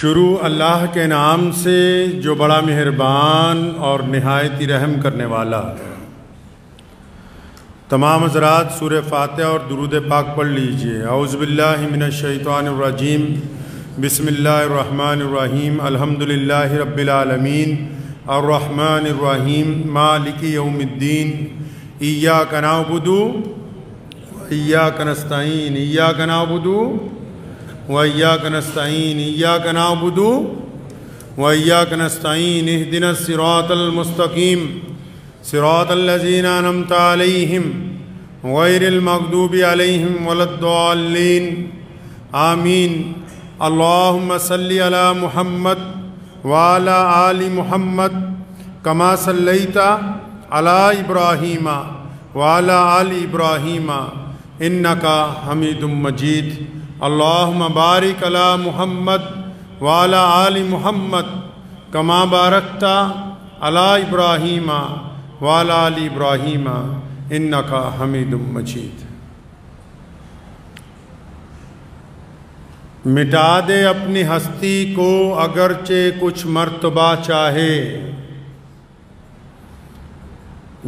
شروع اللہ کے نام سے جو بڑا مہربان اور نہایت رحم کرنے والا ہے۔ تمام حضرات سورہ فاتحہ اور درود پاک پڑھ لیجئے۔ اعوذ باللہ من الشیطان الرجیم، بسم اللہ الرحمن الرحیم، الحمدللہ رب العالمین، الرحمن الرحیم، مالک یوم الدین، ایاک نعبد و ایاک نستعین، ایاک نعبد وَإِيَّاكَ نَسْتَعِينُ إِيَّاكَ نَعْبُدُ وَإِيَّاكَ نَسْتَعِينُ اهْدِنَا الصِّرَاطَ الْمُسْتَقِيمَ صِرَاطَ الَّذِينَ أَنْعَمْتَ عَلَيْهِمْ غَيْرِ الْمَغْضُوبِ عَلَيْهِمْ وَلَا الضَّالِّينَ آمین۔ اللہم صلی علی محمد وعلی آل محمد کما صلیت علی ابراہیم وعلی آل ابراہیم انکا حمید مجید۔ اللہم بارک علی محمد وعلی آل محمد کما بارکت علی ابراہیم وعلی آل ابراہیم انکا حمید مجید۔ مٹا دے اپنی ہستی کو اگرچہ کچھ مرتبہ چاہے،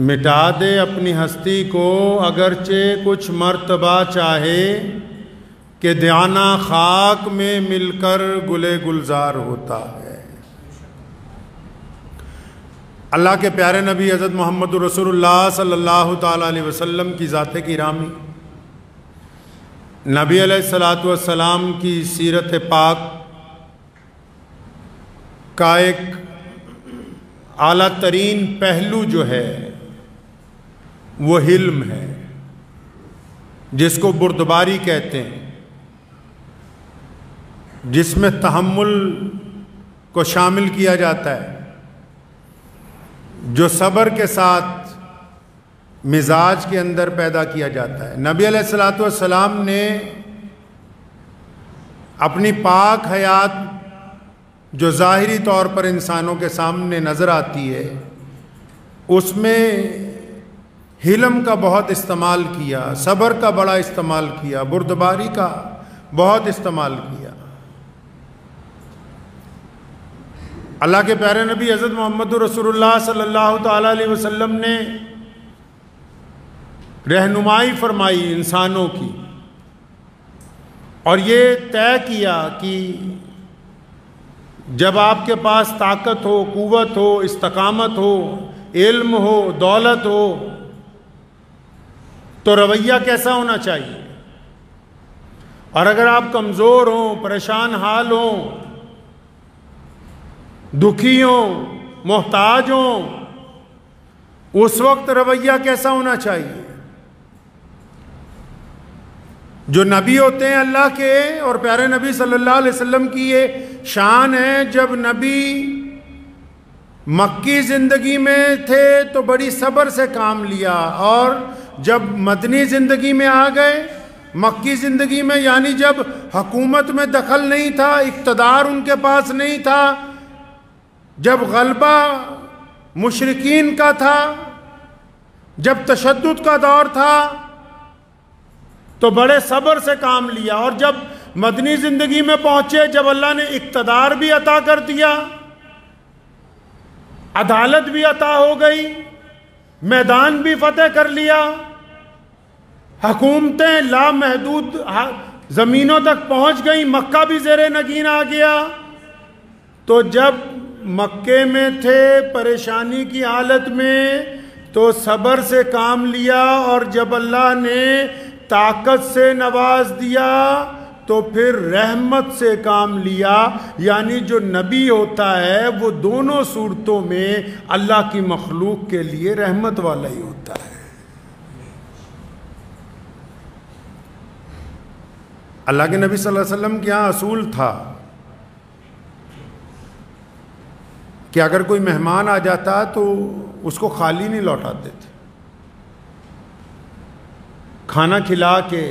مٹا دے اپنی ہستی کو اگرچہ کچھ مرتبہ چاہے، کہ دانہ خاک میں مل کر گلے گلزار ہوتا ہے۔ اللہ کے پیارے نبی حضرت محمد رسول اللہ صلی اللہ تعالیٰ علیہ وسلم کی ذات گرامی، نبی علیہ السلام کی سیرت پاک کا ایک اعلیٰ ترین پہلو جو ہے وہ حلم ہے، جس کو بردباری کہتے ہیں، جس میں تحمل کو شامل کیا جاتا ہے، جو صبر کے ساتھ مزاج کے اندر پیدا کیا جاتا ہے۔ نبی علیہ السلام نے اپنی پاک حیات جو ظاہری طور پر انسانوں کے سامنے نظر آتی ہے، اس میں حلم کا بہت استعمال کیا، صبر کا بڑا استعمال کیا، بردباری کا بہت استعمال کیا۔ اللہ کے پیارے نبی حضرت محمد رسول اللہ صلی اللہ تعالیٰ علیہ وسلم نے رہنمائی فرمائی انسانوں کی، اور یہ طے کیا کہ جب آپ کے پاس طاقت ہو، قوت ہو، استقامت ہو، علم ہو، دولت ہو، تو رویہ کیسا ہونا چاہیے، اور اگر آپ کمزور ہوں، پریشان حال ہوں، دکھی ہوں، محتاج ہوں، اس وقت رویہ کیسا ہونا چاہیے۔ جو نبی ہوتے ہیں اللہ کے، اور پیارے نبی صلی اللہ علیہ وسلم کی یہ شان ہے، جب نبی مکی زندگی میں تھے تو بڑی صبر سے کام لیا، اور جب مدنی زندگی میں آ گئے، مکی زندگی میں یعنی جب حکومت میں دخل نہیں تھا، اقتدار ان کے پاس نہیں تھا، جب غلبہ مشرکین کا تھا، جب تشدد کا دور تھا، تو بڑے صبر سے کام لیا، اور جب مدنی زندگی میں پہنچے، جب اللہ نے اقتدار بھی عطا کر دیا، عدالت بھی عطا ہو گئی، میدان بھی فتح کر لیا، حکومتیں لامحدود زمینوں تک پہنچ گئیں، مکہ بھی زیر نگین آ گیا، تو جب مکے میں تھے پریشانی کی حالت میں تو صبر سے کام لیا، اور جب اللہ نے طاقت سے نواز دیا تو پھر رحمت سے کام لیا۔ یعنی جو نبی ہوتا ہے وہ دونوں صورتوں میں اللہ کی مخلوق کے لیے رحمت والا ہی ہوتا ہے۔ اللہ کے نبی صلی اللہ علیہ وسلم کے یہاں اصول تھا کہ اگر کوئی مہمان آ جاتا تو اس کو خالی نہیں لوٹاتے تھے، کھانا کھلا کے،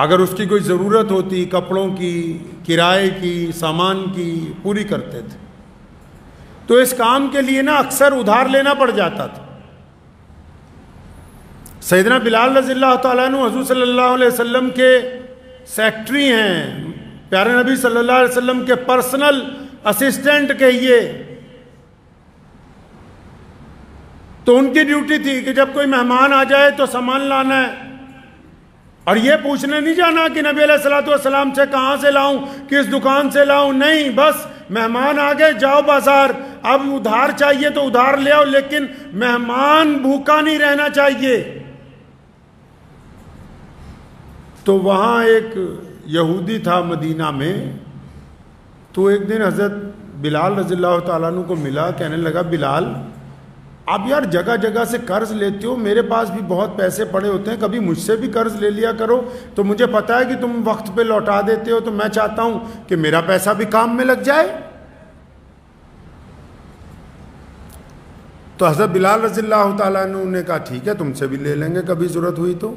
اگر اس کی کوئی ضرورت ہوتی کپڑوں کی، کرائے کی، سامان کی، پوری کرتے تھے۔ تو اس کام کے لیے نا اکثر ادھار لینا پڑ جاتا تھا۔ سیدنا بلال رضی اللہ تعالیٰ عنہ حضور صلی اللہ علیہ وسلم کے سیکٹری ہیں، پیارے نبی صلی اللہ علیہ وسلم کے پرسنل اسسٹنٹ کہیے، تو ان کی ڈیوٹی تھی کہ جب کوئی مہمان آ جائے تو سامان لانا ہے، اور یہ پوچھنے نہیں جانا کہ نبی علیہ الصلوۃ والسلام سے کہاں سے لاؤں، کس دکان سے لاؤں، نہیں، بس مہمان آ گئے، جاؤ بازار، اب ادھار چاہیے تو ادھار لے آؤ، لیکن مہمان بھوکا نہیں رہنا چاہیے۔ تو وہاں ایک یہودی تھا مدینہ میں، تو ایک دن حضرت بلال رضی اللہ تعالیٰ عنہ کو ملا، کہنے لگا بلال آپ یار جگہ جگہ سے قرض لیتے ہو، میرے پاس بھی بہت پیسے پڑے ہوتے ہیں، کبھی مجھ سے بھی قرض لے لیا کرو، تو مجھے پتا ہے کہ تم وقت پہ لوٹا دیتے ہو، تو میں چاہتا ہوں کہ میرا پیسہ بھی کام میں لگ جائے۔ تو حضرت بلال رضی اللہ تعالیٰ عنہ نے کہا ٹھیک ہے تم سے بھی لے لیں گے کبھی ضرورت ہوئی تو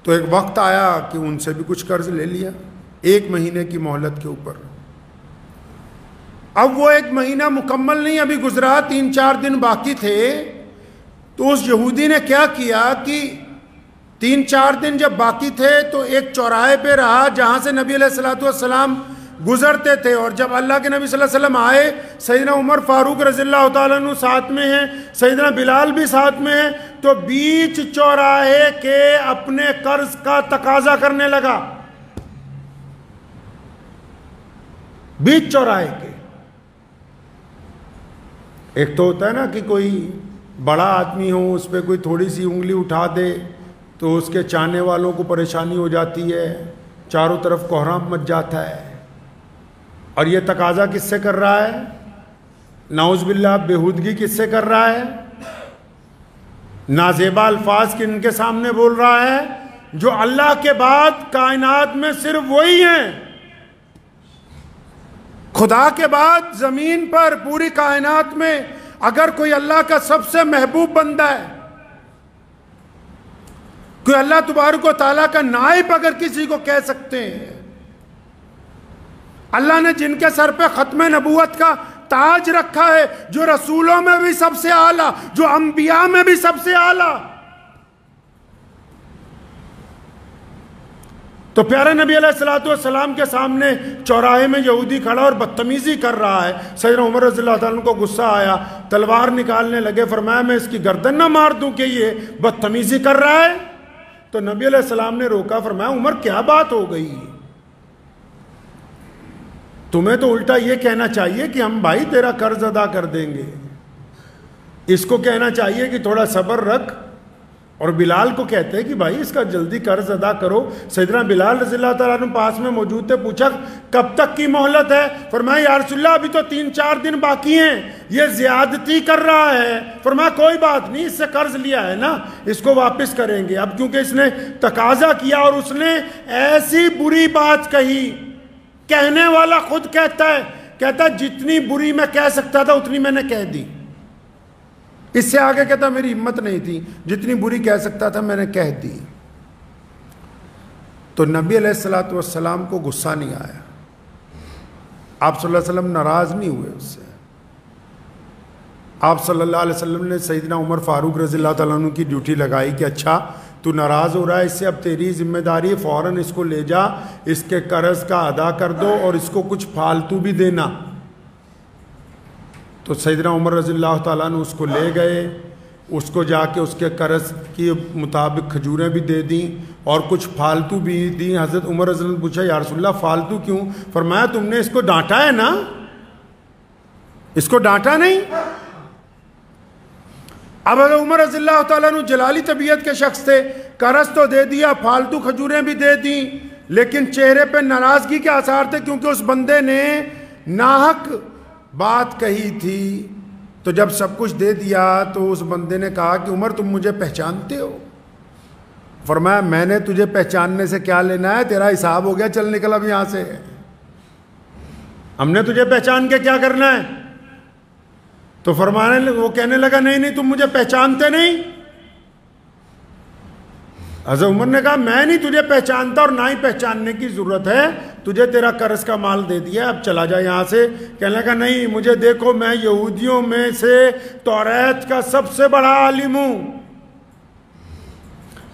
ایک وقت آیا کہ ان سے بھی کچھ قرض لے لیا 1 مہینے کی مہلت کے اوپر۔ اب وہ 1 مہینہ مکمل نہیں ابھی گزرا، 3-4 دن باقی تھے، تو اس یہودی نے کیا کیا کہ 3-4 دن جب باقی تھے تو ایک چوراہے پہ رہا جہاں سے نبی علیہ الصلوۃ والسلام گزرتے تھے، اور جب اللہ کے نبی صلی اللہ علیہ وسلم آئے، سیدنا عمر فاروق رضی اللہ تعالیٰ عنہ ساتھ میں ہیں، سیدنا بلال بھی ساتھ میں ہیں، تو بیچ چوراہے کے اپنے قرض کا تقاضا کرنے لگا، بیچ چوراہے کے۔ ایک تو ہوتا ہے نا کہ کوئی بڑا آدمی ہو، اس پہ کوئی تھوڑی سی انگلی اٹھا دے تو اس کے چاہنے والوں کو پریشانی ہو جاتی ہے، چاروں طرف کوہرام مچ جاتا ہے، اور یہ تقاضا کس سے کر رہا ہے؟ نعوذ باللہ بےہودگی کس سے کر رہا ہے؟ نازیبا الفاظ کن کے سامنے بول رہا ہے؟ جو اللہ کے بعد کائنات میں صرف وہی ہیں، خدا کے بعد زمین پر پوری کائنات میں اگر کوئی اللہ کا سب سے محبوب بندہ ہے، کوئی اللہ تبارک و تعالیٰ کا نائب اگر کسی کو کہہ سکتے ہیں، اللہ نے جن کے سر پہ ختم نبوت کا تاج رکھا ہے، جو رسولوں میں بھی سب سے اعلیٰ، جو انبیاء میں بھی سب سے اعلیٰ، تو پیارے نبی علیہ الصلوۃ والسلام کے سامنے چوراہے میں یہودی کھڑا اور بدتمیزی کر رہا ہے۔ سیدنا عمر رضی اللہ تعالیٰ عنہ کو غصہ آیا، تلوار نکالنے لگے، فرمایا میں اس کی گردن نہ مار دوں کہ یہ بدتمیزی کر رہا ہے؟ تو نبی علیہ السلام نے روکا، فرمایا عمر کیا بات ہو گئی؟ تمہیں تو الٹا یہ کہنا چاہیے کہ ہم بھائی تیرا قرض ادا کر دیں گے، اس کو کہنا چاہیے کہ تھوڑا صبر رکھ، اور بلال کو کہتے ہیں کہ بھائی اس کا جلدی قرض ادا کرو۔ سیدنا بلال رضی اللہ تعالیٰ عنہ پاس میں موجود تھے، پوچھا کب تک کی مہلت ہے؟ فرمایا یا رسول اللہ ابھی تو 3-4 دن باقی ہیں، یہ زیادتی کر رہا ہے۔ فرمایا کوئی بات نہیں، اس سے قرض لیا ہے نا، اس کو واپس کریں گے۔ اب کیونکہ اس نے تقاضا کیا اور اس نے ایسی بری بات کہی، کہنے والا خود کہتا ہے جتنی بری میں کہہ سکتا تھا اتنی میں نے کہہ دی، اس سے آگے کہتا میری ہمت نہیں تھی، جتنی بری کہہ سکتا تھا میں نے کہہ دی۔ تو نبی علیہ الصلوۃ والسلام کو غصہ نہیں آیا، آپ صلی اللہ علیہ وسلم ناراض نہیں ہوئے اس سے۔ آپ صلی اللہ علیہ وسلم نے سیدنا عمر فاروق رضی اللہ تعالیٰ عنہ کی ڈیوٹی لگائی کہ اچھا تو ناراض ہو رہا ہے، اس سے اب تیری ذمہ داری ہے، فوراً اس کو لے جا، اس کے قرض کا ادا کر دو اور اس کو کچھ فالتو بھی دینا۔ تو سیدنا عمر رضی اللہ تعالیٰ عنہ اس کو لے گئے، اس کو جا کے اس کے قرض کے مطابق کھجوریں بھی دے دیں اور کچھ فالتو بھی دیں۔ حضرت عمر رضی اللہ عنہ نے پوچھا یا رسول اللہ فالتو کیوں؟ فرمایا تم نے اس کو ڈانٹا ہے نا، اس کو ڈانٹا نہیں۔ اب اگر عمر رضی اللہ تعالیٰ عنہ جلالی طبیعت کے شخص تھے، قرض تو دے دیا، فالتو کھجوریں بھی دے دیں، لیکن چہرے پہ ناراضگی کے آثار تھے، کیونکہ اس بندے نے ناحق بات کہی تھی۔ تو جب سب کچھ دے دیا تو اس بندے نے کہا کہ عمر تم مجھے پہچانتے ہو؟ فرمایا میں نے تجھے پہچاننے سے کیا لینا ہے، تیرا حساب ہو گیا، چل نکل اب یہاں سے، ہم نے تجھے پہچان کے کیا کرنا ہے؟ تو وہ کہنے لگا نہیں تم مجھے پہچانتے نہیں۔ حضرت عمر نے کہا میں نہیں تجھے پہچانتا اور نہ ہی پہچاننے کی ضرورت ہے، تجھے تیرا قرض کا مال دے دیا، اب چلا جا یہاں سے۔ کہنے لگا نہیں مجھے دیکھو، میں یہودیوں میں سے توریت کا سب سے بڑا عالم ہوں،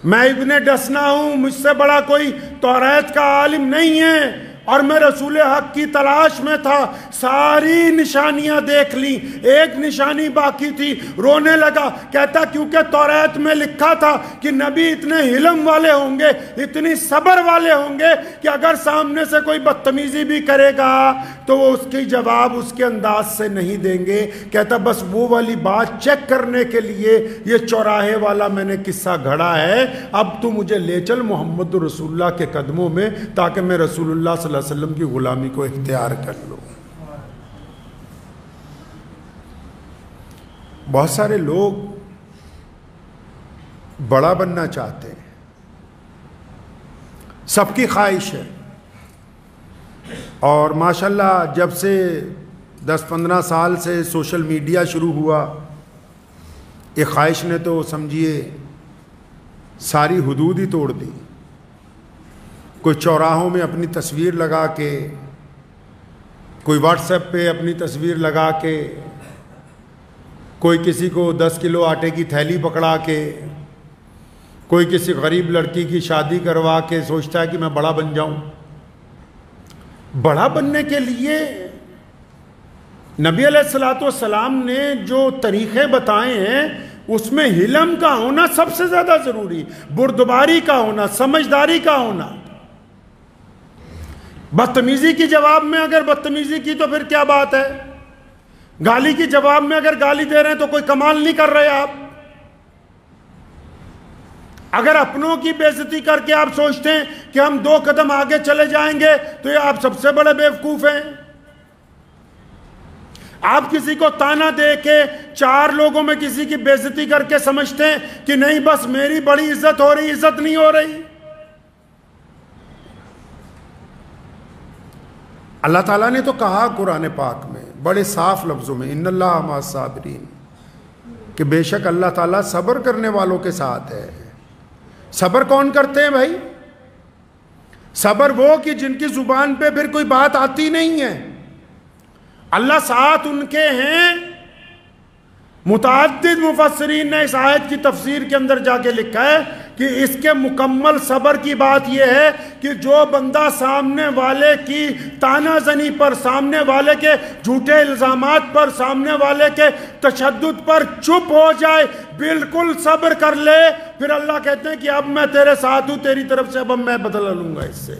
میں ابن ڈسنا ہوں، مجھ سے بڑا کوئی توریت کا عالم نہیں ہے، اور میں رسول حق کی تلاش میں تھا، ساری نشانیاں دیکھ لی، ایک نشانی باقی تھی، رونے لگا، کہتا کیونکہ توریت میں لکھا تھا کہ نبی اتنے حلم والے ہوں گے، اتنی صبر والے ہوں گے کہ اگر سامنے سے کوئی بدتمیزی بھی کرے گا تو وہ اس کی جواب اس کے انداز سے نہیں دیں گے۔ کہتا بس وہ والی بات چیک کرنے کے لیے یہ چوراہے والا میں نے قصہ گھڑا ہے، اب تو مجھے لے چل محمد رسول اللہ کے قدموں میں تاکہ میں رسول اللہ صلی اللہ علیہ وسلم کی غلامی کو اختیار کر لوں۔ بہت سارے لوگ بڑا بننا چاہتے ہیں، سب کی خواہش ہے، اور ماشاءاللہ جب سے 10-15 سال سے سوشل میڈیا شروع ہوا، یہ خواہش نے تو سمجھیے ساری حدود ہی توڑ دی۔ کوئی چوراہوں میں اپنی تصویر لگا کے، کوئی واٹس ایپ پہ اپنی تصویر لگا کے، کوئی کسی کو 10 کلو آٹے کی تھیلی پکڑا کے، کوئی کسی غریب لڑکی کی شادی کروا کے سوچتا ہے کہ میں بڑا بن جاؤں۔ بڑا بننے کے لیے نبی علیہ السلام نے جو طریقے بتائے ہیں اس میں حلم کا ہونا سب سے زیادہ ضروری، بردباری کا ہونا، سمجھداری کا ہونا۔ بدتمیزی کی جواب میں اگر بدتمیزی کی تو پھر کیا بات ہے، گالی کی جواب میں اگر گالی دے رہے ہیں تو کوئی کمال نہیں کر رہے آپ۔ اگر اپنوں کی بے عزتی کر کے آپ سوچتے ہیں کہ ہم 2 قدم آگے چلے جائیں گے تو یہ آپ سب سے بڑے بیوقوف ہیں۔ آپ کسی کو تانا دے کے 4 لوگوں میں کسی کی بے عزتی کر کے سمجھتے ہیں کہ نہیں بس میری بڑی عزت ہو رہی، عزت نہیں ہو رہی۔ اللہ تعالیٰ نے تو کہا قرآن پاک میں بڑے صاف لفظوں میں، ان اللہ مع الصابرین، کہ بے شک اللہ تعالیٰ صبر کرنے والوں کے ساتھ ہے۔ صبر کون کرتے ہیں بھائی؟ صبر وہ کہ جن کی زبان پہ پھر کوئی بات آتی نہیں ہے، اللہ ساتھ ان کے ہیں۔ متعدد مفسرین نے اس آیت کی تفسیر کے اندر جا کے لکھا ہے کہ اس کے مکمل صبر کی بات یہ ہے کہ جو بندہ سامنے والے کی تانا زنی پر، سامنے والے کے جھوٹے الزامات پر، سامنے والے کے تشدد پر چپ ہو جائے، بالکل صبر کر لے، پھر اللہ کہتے ہیں کہ اب میں تیرے ساتھ ہوں، تیری طرف سے اب میں بدلہ لوں گا اس سے۔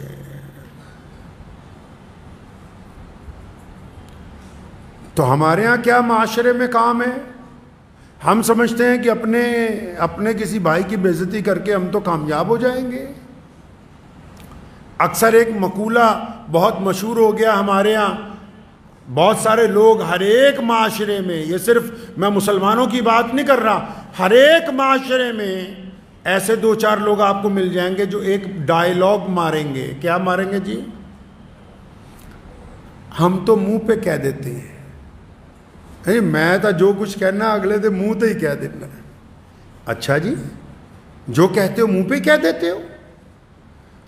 تو ہمارے ہاں کیا معاشرے میں کام ہے؟ ہم سمجھتے ہیں کہ اپنے کسی بھائی کی بے عزتی کر کے ہم تو کامیاب ہو جائیں گے۔ اکثر ایک مقولہ بہت مشہور ہو گیا ہمارے ہاں، بہت سارے لوگ ہر ایک معاشرے میں، یہ صرف میں مسلمانوں کی بات نہیں کر رہا، ہر ایک معاشرے میں ایسے 2-4 لوگ آپ کو مل جائیں گے جو ایک ڈائیلاگ ماریں گے۔ کیا ماریں گے جی؟ ہم تو منہ پہ کہہ دیتے ہیں، میں تو جو کچھ کہنا اگلے دے منہ تے ہی کہہ دینا۔ اچھا جی، جو کہتے ہو منہ پہ کہہ دیتے ہو؟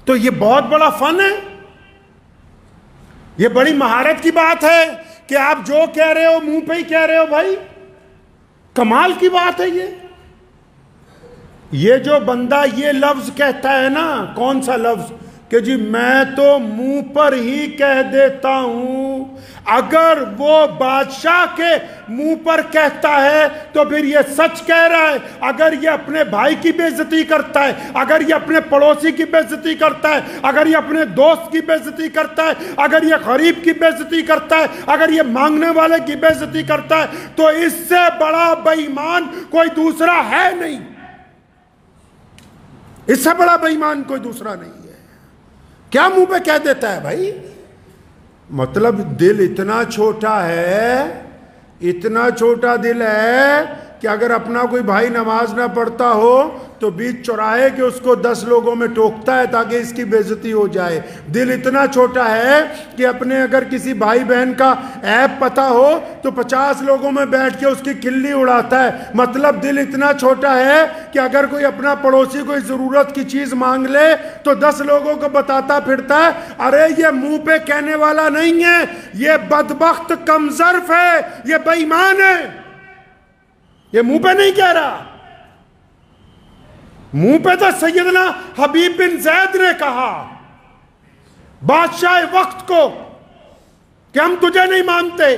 تو یہ بہت بڑا فن ہے، یہ بڑی مہارت کی بات ہے کہ آپ جو کہہ رہے ہو منہ پہ ہی کہہ رہے ہو۔ بھائی کمال کی بات ہے یہ جو بندہ یہ لفظ کہتا ہے نا، کون سا لفظ کہ جی میں تو منہ پر ہی کہہ دیتا ہوں، اگر وہ بادشاہ کے منہ پر کہتا ہے تو پھر یہ سچ کہہ رہا ہے۔ اگر یہ اپنے بھائی کی بے عزتی کرتا ہے، اگر یہ اپنے پڑوسی کی بے عزتی کرتا ہے، اگر یہ اپنے دوست کی بے عزتی کرتا ہے، اگر یہ غریب کی بے عزتی کرتا ہے، اگر یہ مانگنے والے کی بے عزتی کرتا ہے، تو اس سے بڑا بے ایمان کوئی دوسرا ہے نہیں، اس سے بڑا بے ایمان کوئی دوسرا نہیں ہے۔ کیا منہ پہ کہہ دیتا ہے بھائی؟ مطلب دل اتنا چھوٹا ہے، اتنا چھوٹا دل ہے کہ اگر اپنا کوئی بھائی نماز نہ پڑھتا ہو تو بیچ چوراہے کے اس کو 10 لوگوں میں ٹوکتا ہے تاکہ اس کی بے عزتی ہو جائے۔ دل اتنا چھوٹا ہے کہ اپنے اگر کسی بھائی بہن کا عیب پتہ ہو تو 50 لوگوں میں بیٹھ کے اس کی کھلی اڑاتا ہے۔ مطلب دل اتنا چھوٹا ہے کہ اگر کوئی اپنا پڑوسی کوئی ضرورت کی چیز مانگ لے تو 10 لوگوں کو بتاتا پھرتا ہے، ارے یہ منہ پہ کہنے والا نہیں ہے، یہ بدبخت کمظرف ہے، یہ بے ایمان ہے، یہ منہ پہ نہیں کہہ رہا۔ منہ پہ تو سیدنا حبیب بن زید نے کہا بادشاہ وقت کو کہ ہم تجھے نہیں مانتے.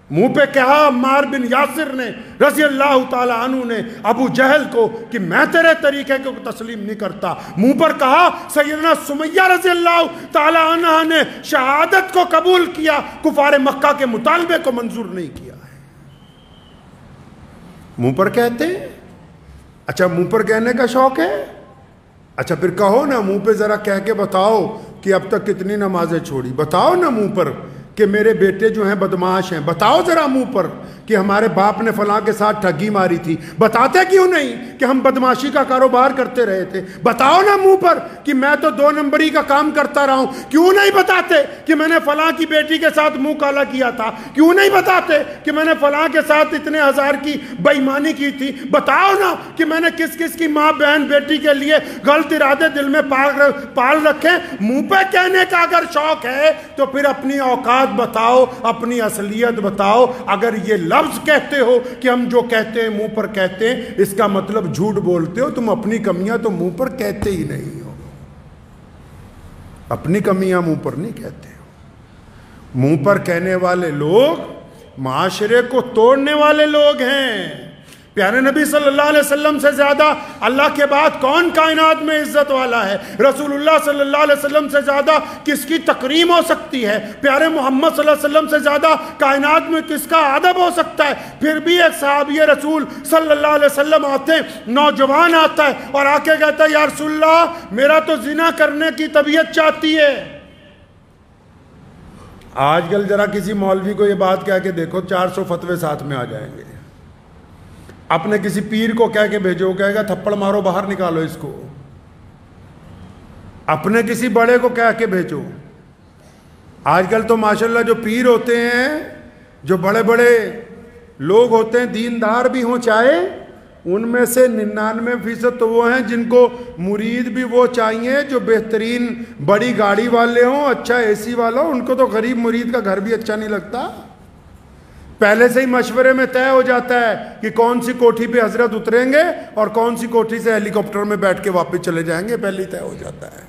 منہ پہ کہا عمار بن یاسر نے رضی اللہ تعالی عنہ نے ابو جہل کو کہ میں تیرے طریقے کو تسلیم نہیں کرتا. منہ پر کہا سیدنا سمیہ رضی اللہ تعالی عنہ نے شہادت کو قبول کیا, کفار مکہ کے مطالبے کو منظور نہیں کیا ہے. منہ پر کہتے ہیں. اچھا منہ پر کہنے کا شوق ہے؟ اچھا پھر کہو نا منہ پہ ذرا کہہ کے بتاؤ کہ اب تک کتنی نمازیں چھوڑی. بتاؤ نا منہ پر کہ میرے بیٹے جو ہیں بدمعاش ہیں. بتاؤ ذرا منہ پر کہ ہمارے باپ نے فلاں کے ساتھ ٹھگی ماری تھی. بتاتے کیوں نہیں کہ ہم بدمعاشی کا کاروبار کرتے رہے تھے؟ بتاؤ نا منہ پر کہ میں تو 2 نمبری کا کام کرتا رہا ہوں. کیوں نہیں بتاتے کہ میں نے فلاں کی بیٹی کے ساتھ منہ کالا کیا تھا؟ کیوں نہیں بتاتے کہ میں نے فلاں کے ساتھ اتنے ہزار کی بے ایمانی کی تھی؟ بتاؤ نا کہ میں نے کس کس کی ماں بہن بیٹی کے لیے غلط ارادے دل میں پال رکھے. منہ پہ کہنے کا اگر شوق ہے تو پھر اپنی اوقات بتاؤ, اپنی اصلیت بتاؤ. اگر یہ لفظ کہتے ہو کہ ہم جو کہتے ہیں منہ پر کہتے ہیں, اس کا مطلب جھوٹ بولتے ہو. تم اپنی کمیاں تو منہ پر کہتے ہی نہیں ہو. اپنی کمیاں منہ پر نہیں کہتے ہو. منہ پر کہنے والے لوگ معاشرے کو توڑنے والے لوگ ہیں. پیارے نبی صلی اللہ علیہ وسلم سے زیادہ اللہ کے بعد کون کائنات میں عزت والا ہے؟ رسول اللہ صلی اللہ علیہ وسلم سے زیادہ کس کی تکریم ہو سکتی ہے؟ پیارے محمد صلی اللہ علیہ وسلم سے زیادہ کائنات میں کس کا ادب ہو سکتا ہے؟ پھر بھی ایک صحابی رسول صلی اللہ علیہ وسلم آتے ہیں, نوجوان آتا ہے اور آ کے کہتا ہے یا رسول اللہ میرا تو زنا کرنے کی طبیعت چاہتی ہے. آج کل ذرا کسی مولوی کو یہ بات کہہ کے دیکھو 400 فتوے ساتھ میں آ جائیں گے. اپنے کسی پیر کو کہہ کے بھیجو, کہے گا تھپڑ مارو باہر نکالو اس کو. اپنے کسی بڑے کو کہہ کے بھیجو. آج کل تو ماشاءاللہ جو پیر ہوتے ہیں, جو بڑے بڑے لوگ ہوتے ہیں, دیندار بھی ہوں چاہے, ان میں سے 99% تو وہ ہیں جن کو مرید بھی وہ چاہیے جو بہترین بڑی گاڑی والے ہوں, اچھا اے سی والا ہو. ان کو تو غریب مرید کا گھر بھی اچھا نہیں لگتا. پہلے سے ہی مشورے میں طے ہو جاتا ہے کہ کون سی کوٹھی پہ حضرت اتریں گے اور کون سی کوٹھی سے ہیلی کاپٹر میں بیٹھ کے واپس چلے جائیں گے. پہلے ہی طے ہو جاتا ہے.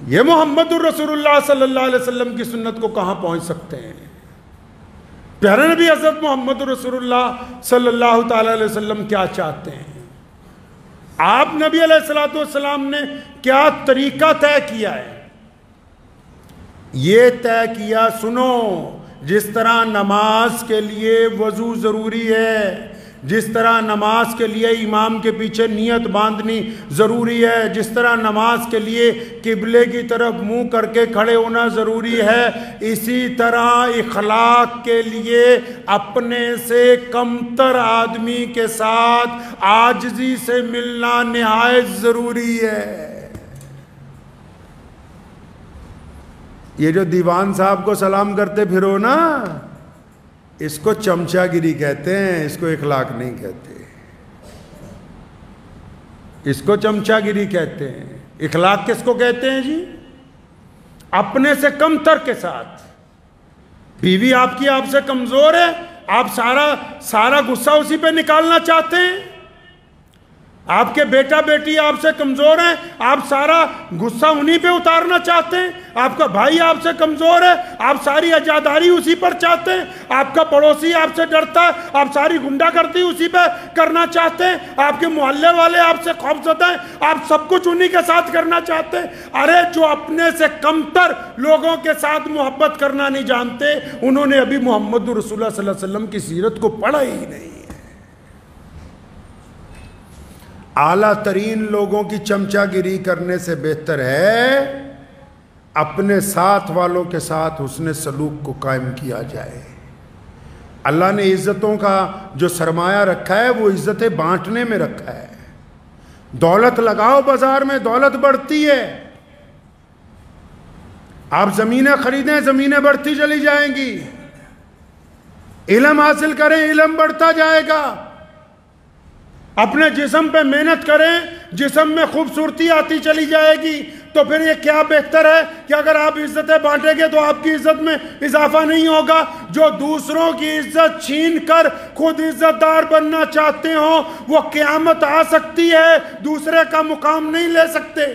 یہ محمد الرسول اللہ صلی اللہ علیہ وسلم کی سنت کو کہاں پہنچ سکتے ہیں؟ پیارے نبی حضرت محمد الرسول اللہ صلی اللہ تعالی علیہ وسلم کیا چاہتے ہیں؟ آپ نبی علیہ السلام نے کیا طریقہ طے کیا ہے؟ یہ طے کیا, سنو, جس طرح نماز کے لیے وضو ضروری ہے, جس طرح نماز کے لیے امام کے پیچھے نیت باندھنی ضروری ہے, جس طرح نماز کے لیے قبلے کی طرف منہ کر کے کھڑے ہونا ضروری ہے, اسی طرح اخلاق کے لیے اپنے سے کمتر آدمی کے ساتھ عاجزی سے ملنا نہایت ضروری ہے. یہ جو دیوان صاحب کو سلام کرتے پھرو نا, اس کو چمچہ گیری کہتے ہیں, اس کو اخلاق نہیں کہتے. اس کو چمچہ گیری کہتے ہیں. اخلاق کس کو کہتے ہیں جی؟ اپنے سے کم تر کے ساتھ. بیوی آپ کی آپ سے کمزور ہے, آپ سارا غصہ اسی پہ نکالنا چاہتے ہیں. آپ کے بیٹا بیٹی آپ سے کمزور ہیں, آپ سارا غصہ انہی پہ اتارنا چاہتے ہیں. آپ کا بھائی آپ سے کمزور ہے, آپ ساری عزاداری اسی پر چاہتے ہیں. آپ کا پڑوسی آپ سے ڈرتا ہے, آپ ساری گنڈا گردی اسی پہ کرنا چاہتے ہیں. آپ کے محلے والے آپ سے خوفزدہ ہیں, آپ سب کچھ انہی کے ساتھ کرنا چاہتے ہیں. ارے جو اپنے سے کمتر لوگوں کے ساتھ محبت کرنا نہیں جانتے, انہوں نے ابھی محمد رسول اللہ صلی اللہ علیہ وسلم کی سیرت کو پڑھا ہی نہیں. اعلیٰ ترین لوگوں کی چمچہ گیری کرنے سے بہتر ہے اپنے ساتھ والوں کے ساتھ حسن سلوک کو قائم کیا جائے. اللہ نے عزتوں کا جو سرمایہ رکھا ہے وہ عزتیں بانٹنے میں رکھا ہے. دولت لگاؤ بازار میں, دولت بڑھتی ہے. آپ زمینیں خریدیں, زمینیں بڑھتی چلی جائیں گی. علم حاصل کریں, علم بڑھتا جائے گا. اپنے جسم پہ محنت کریں, جسم میں خوبصورتی آتی چلی جائے گی. تو پھر یہ کیا بہتر ہے کہ اگر آپ عزتیں بانٹیں گے تو آپ کی عزت میں اضافہ نہیں ہوگا. جو دوسروں کی عزت چھین کر خود عزت دار بننا چاہتے ہوں وہ قیامت آ سکتی ہے, دوسرے کا مقام نہیں لے سکتے.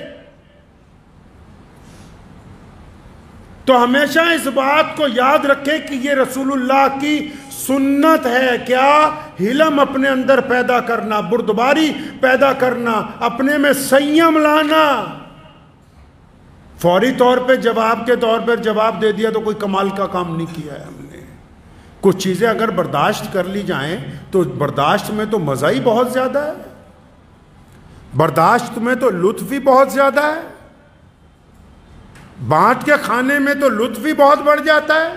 تو ہمیشہ اس بات کو یاد رکھیں کہ یہ رسول اللہ کی سنت ہے. کیا؟ حلم اپنے اندر پیدا کرنا، بردباری پیدا کرنا، اپنے میں سنیم لانا. فوری طور پہ جواب کے طور پر جواب دے دیا تو کوئی کمال کا کام نہیں کیا ہے ہم نے. کچھ چیزیں اگر برداشت کر لی جائیں تو برداشت میں تو مزہ ہی بہت زیادہ ہے، برداشت میں تو لطف ہی بہت زیادہ ہے، بانٹ کے کھانے میں تو لطف ہی بہت بڑھ جاتا ہے.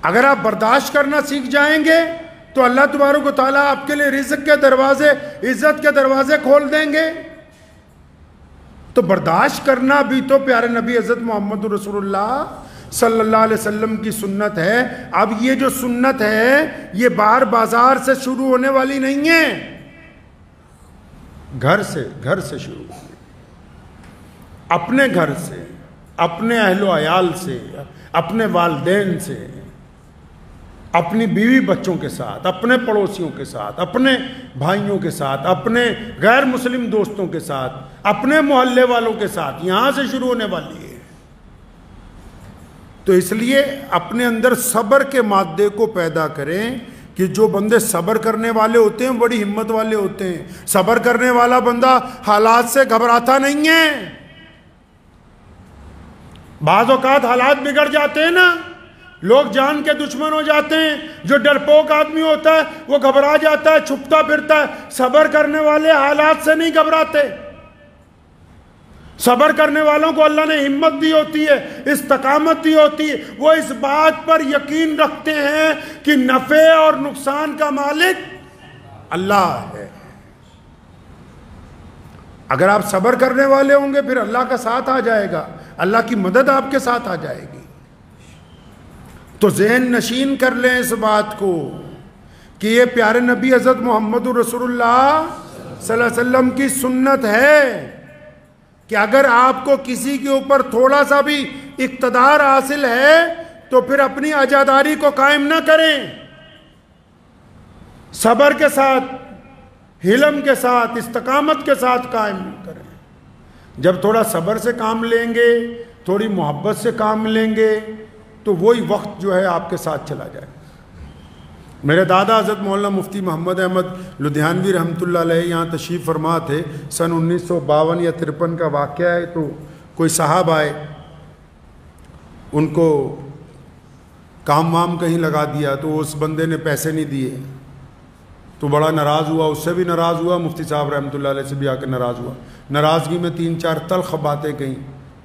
اگر آپ برداشت کرنا سیکھ جائیں گے تو اللہ تبارک و تعالیٰ آپ کے لیے رزق کے دروازے، عزت کے دروازے کھول دیں گے. تو برداشت کرنا بھی تو پیارے نبی حضرت محمد رسول اللہ صلی اللہ علیہ وسلم کی سنت ہے. اب یہ جو سنت ہے یہ بار بازار سے شروع ہونے والی نہیں ہے، گھر سے شروع ہوئی، اپنے گھر سے، اپنے اہل و عیال سے، اپنے والدین سے، اپنی بیوی بچوں کے ساتھ، اپنے پڑوسیوں کے ساتھ، اپنے بھائیوں کے ساتھ، اپنے غیر مسلم دوستوں کے ساتھ، اپنے محلے والوں کے ساتھ، یہاں سے شروع ہونے والی ہے. تو اس لیے اپنے اندر صبر کے مادے کو پیدا کریں کہ جو بندے صبر کرنے والے ہوتے ہیں بڑی ہمت والے ہوتے ہیں. صبر کرنے والا بندہ حالات سے گھبراتا نہیں ہے. بعض اوقات حالات بگڑ جاتے ہیں نا، لوگ جان کے دشمن ہو جاتے ہیں. جو ڈرپوک آدمی ہوتا ہے وہ گھبرا جاتا ہے، چھپتا پھرتا ہے. صبر کرنے والے حالات سے نہیں گھبراتے. صبر کرنے والوں کو اللہ نے ہمت دی ہوتی ہے، استقامت دی ہوتی ہے. وہ اس بات پر یقین رکھتے ہیں کہ نفع اور نقصان کا مالک اللہ ہے. اگر آپ صبر کرنے والے ہوں گے پھر اللہ کا ساتھ آ جائے گا، اللہ کی مدد آپ کے ساتھ آ جائے گی. تو ذہن نشین کر لیں اس بات کو کہ یہ پیارے نبی حضرت محمد رسول اللہ صلی اللہ علیہ وسلم کی سنت ہے کہ اگر آپ کو کسی کے اوپر تھوڑا سا بھی اقتدار حاصل ہے تو پھر اپنی عزاداری کو قائم نہ کریں. صبر کے ساتھ، حلم کے ساتھ، استقامت کے ساتھ قائم کریں. جب تھوڑا صبر سے کام لیں گے، تھوڑی محبت سے کام لیں گے تو وہی وقت جو ہے آپ کے ساتھ چلا جائے. میرے دادا حضرت مولانا مفتی محمد احمد لدھیانوی رحمۃ اللہ علیہ یہاں تشریف فرما تھے. سن 1952 یا 53 کا واقعہ ہے. تو کوئی صاحب آئے، ان کو کام وام کہیں لگا دیا تو اس بندے نے پیسے نہیں دیے تو بڑا ناراض ہوا، اس سے بھی ناراض ہوا، مفتی صاحب رحمۃ اللہ علیہ سے بھی آ کے ناراض ہوا. ناراضگی میں 3-4 تلخ باتیں کہیں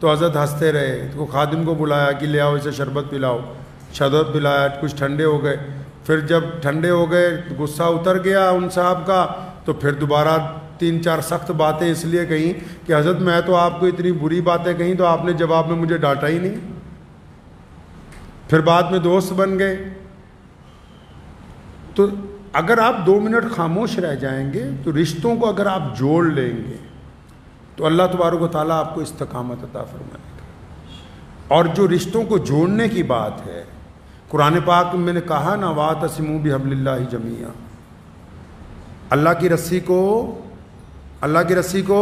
تو حضرت ہنستے رہے. تو خادم کو بلایا کہ لے آؤ اسے شربت پلاؤ. شربت پلایا، کچھ ٹھنڈے ہو گئے. پھر جب ٹھنڈے ہو گئے، غصہ اتر گیا ان صاحب کا، تو پھر دوبارہ 3-4 سخت باتیں اس لیے کہیں کہ حضرت میں تو آپ کو اتنی بری باتیں کہیں تو آپ نے جواب میں مجھے ڈانٹا ہی نہیں. پھر بعد میں دوست بن گئے. تو اگر آپ 2 منٹ خاموش رہ جائیں گے تو رشتوں کو اگر آپ جوڑ لیں گے تو اللہ تبارک و تعالیٰ آپ کو استقامت عطا فرمائے گا. اور جو رشتوں کو جوڑنے کی بات ہے، قرآن پاک میں نے کہا نا وَاعْتَصِمُوا بِحَبْلِ اللَّهِ جَمِيعًا، اللہ کی رسی کو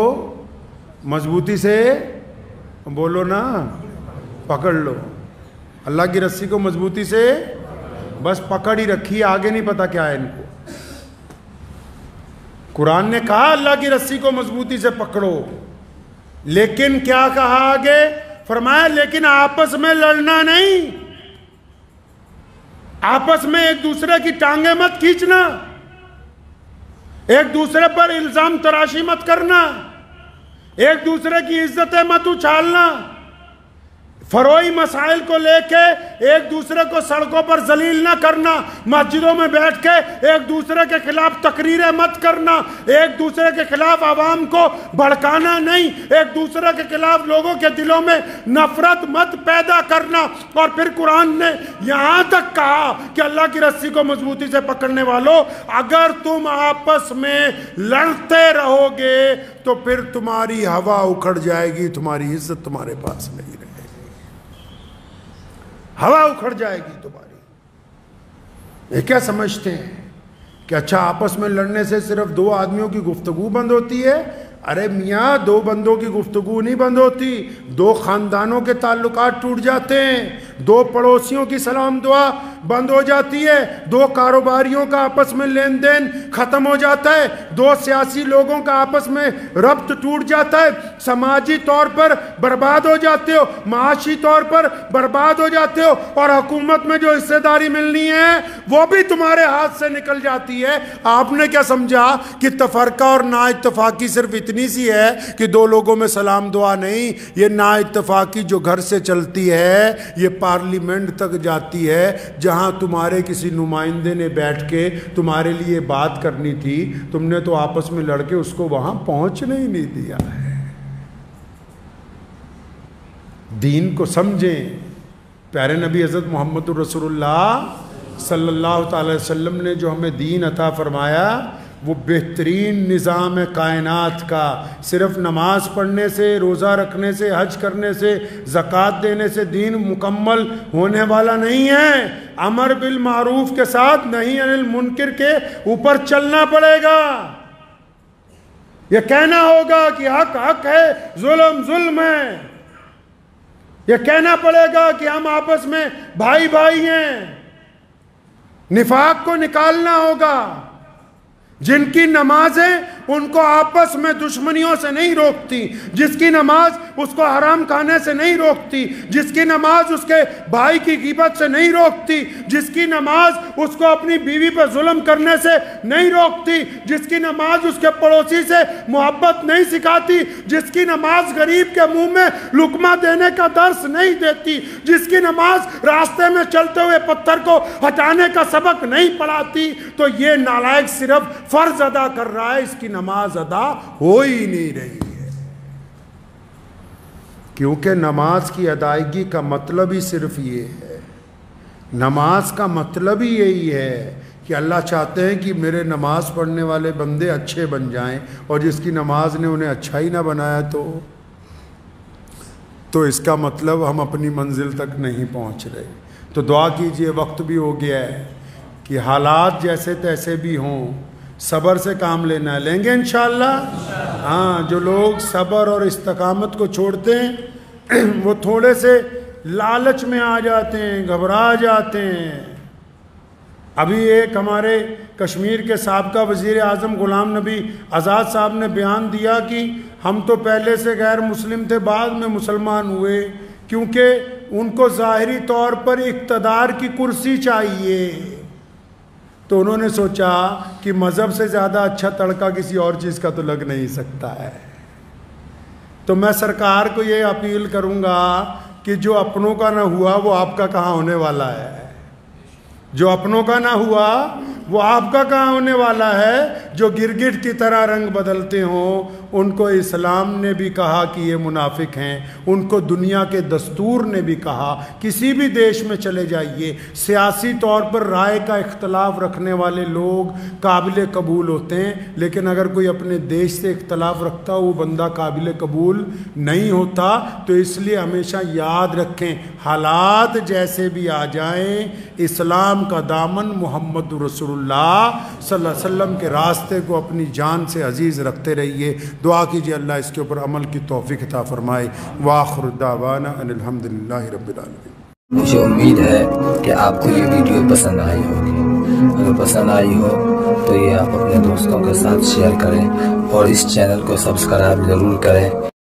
مضبوطی سے بولو نا، پکڑ لو. اللہ کی رسی کو مضبوطی سے بس پکڑ ہی رکھی، آگے نہیں پتا کیا ہے ان کو. قرآن نے کہا اللہ کی رسی کو مضبوطی سے پکڑو، لیکن کیا کہا آگے؟ فرمایا لیکن آپس میں لڑنا نہیں، آپس میں ایک دوسرے کی ٹانگیں مت کھینچنا، ایک دوسرے پر الزام تراشی مت کرنا، ایک دوسرے کی عزتیں مت اچھالنا، فروئی مسائل کو لے کے ایک دوسرے کو سڑکوں پر ذلیل نہ کرنا، مسجدوں میں بیٹھ کے ایک دوسرے کے خلاف تقریریں مت کرنا، ایک دوسرے کے خلاف عوام کو بھڑکانا نہیں، ایک دوسرے کے خلاف لوگوں کے دلوں میں نفرت مت پیدا کرنا. اور پھر قرآن نے یہاں تک کہا کہ اللہ کی رسی کو مضبوطی سے پکڑنے والوں، اگر تم آپس میں لڑتے رہو گے تو پھر تمہاری ہوا اکھڑ جائے گی، تمہاری عزت تمہارے پاس نہیں رہے گی، ہوا اکھڑ جائے گی تمہاری. یہ کیا سمجھتے ہیں کہ اچھا آپس میں لڑنے سے صرف 2 آدمیوں کی گفتگو بند ہوتی ہے؟ ارے میاں دو بندوں کی گفتگو نہیں بند ہوتی، دو خاندانوں کے تعلقات ٹوٹ جاتے ہیں، دو پڑوسیوں کی سلام دعا بند ہو جاتی ہے، دو کاروباریوں کا آپس میں لین دین ختم ہو جاتا ہے، دو سیاسی لوگوں کا آپس میں ربط ٹوٹ جاتا ہے، سماجی طور پر برباد ہو جاتے ہو، معاشی طور پر برباد ہو جاتے ہو، اور حکومت میں جو حصہ داری ملنی ہے وہ بھی تمہارے ہاتھ سے نکل جاتی ہے۔ آپ نے کیا سمجھا کہ تفرقہ اور نا اتفاقی صرف اتنی سی ہے کہ دو لوگوں میں سلام دعا نہیں؟ یہ نا اتفاقی جو گھر سے چلتی ہے یہ پارلیمنٹ تک جاتی ہے، جہاں تمہارے کسی نمائندے نے بیٹھ کے تمہارے لیے بات کرنی تھی، تم نے تو آپس میں لڑ کے اس کو وہاں پہنچنے ہی نہیں دیا ہے۔ دین کو سمجھیں۔ پیارے نبی حضرت محمد رسول اللہ صلی اللہ تعالی وسلم نے جو ہمیں دین عطا فرمایا وہ بہترین نظام کائنات کا صرف نماز پڑھنے سے، روزہ رکھنے سے، حج کرنے سے، زکوٰۃ دینے سے دین مکمل ہونے والا نہیں ہے۔ امر بالمعروف کے ساتھ نہی عن المنکر کے اوپر چلنا پڑے گا۔ یہ کہنا ہوگا کہ حق حق ہے، ظلم ظلم ہے۔ یہ کہنا پڑے گا کہ ہم آپس میں بھائی بھائی ہیں۔ نفاق کو نکالنا ہوگا۔ جن کی نمازیں ان کو آپس میں دشمنیوں سے نہیں روکتی، جس کی نماز اس کو حرام کھانے سے نہیں روکتی، جس کی نماز اس کے بھائی کی غیبت سے نہیں روکتی، جس کی نماز اس کو اپنی بیوی پہ ظلم کرنے سے نہیں روکتی، جس کی نماز اس کے پڑوسی سے محبت نہیں سکھاتی، جس کی نماز غریب کے منہ میں لقمہ دینے کا درس نہیں دیتی، جس کی نماز راستے میں چلتے ہوئے پتھر کو ہٹانے کا سبق نہیں پڑھاتی، تو یہ نالائق صرف فرض ادا کر رہا ہے، اس کی نماز ادا ہو ہی نہیں رہی ہے۔ کیونکہ نماز کی ادائیگی کا مطلب ہی صرف یہ ہے، نماز کا مطلب ہی یہی ہے کہ اللہ چاہتے ہیں کہ میرے نماز پڑھنے والے بندے اچھے بن جائیں، اور جس کی نماز نے انہیں اچھا ہی نہ بنایا تو اس کا مطلب ہم اپنی منزل تک نہیں پہنچ رہے۔ تو دعا کیجئے، وقت بھی ہو گیا ہے کہ حالات جیسے تیسے بھی ہوں صبر سے کام لینا ہے۔ لیں گے انشاءاللہ؟ ہاں، جو لوگ صبر اور استقامت کو چھوڑتے ہیں وہ تھوڑے سے لالچ میں آ جاتے ہیں، گھبرا جاتے ہیں۔ ابھی ایک ہمارے کشمیر کے سابقہ وزیر اعظم غلام نبی آزاد صاحب نے بیان دیا کہ ہم تو پہلے سے غیر مسلم تھے، بعد میں مسلمان ہوئے، کیونکہ ان کو ظاہری طور پر اقتدار کی کرسی چاہیے۔ تو انہوں نے سوچا کہ مذہب سے زیادہ اچھا تڑکا کسی اور چیز کا تو لگ نہیں سکتا ہے۔ تو میں سرکار کو یہ اپیل کروں گا کہ جو اپنوں کا نہ ہوا وہ آپ کا کہاں ہونے والا ہے، جو اپنوں کا نہ ہوا وہ آپ کا کہاں ہونے والا ہے۔ جو گرگٹ کی طرح رنگ بدلتے ہوں ان کو اسلام نے بھی کہا کہ یہ منافق ہیں، ان کو دنیا کے دستور نے بھی کہا۔ کسی بھی دیش میں چلے جائیے، سیاسی طور پر رائے کا اختلاف رکھنے والے لوگ قابل قبول ہوتے ہیں، لیکن اگر کوئی اپنے دیش سے اختلاف رکھتا وہ بندہ قابل قبول نہیں ہوتا۔ تو اس لیے ہمیشہ یاد رکھیں، حالات جیسے بھی آ جائیں، اسلام کا دامن محمد رسول اللہ صلی اللہ علیہ وسلم کے راستے کو اپنی جان سے عزیز رکھتے رہیے۔ دعا کیجئے اللہ اس کے اوپر عمل کی توفیق عطا فرمائے۔ وآخر دعوانا ان الحمدللہ رب العالمین۔ مجھے امید ہے کہ آپ کو یہ ویڈیو پسند آئی ہوگی۔ اگر پسند آئی ہو تو یہ آپ اپنے دوستوں کے ساتھ شیئر کریں اور اس چینل کو سبسکرائب ضرور کریں۔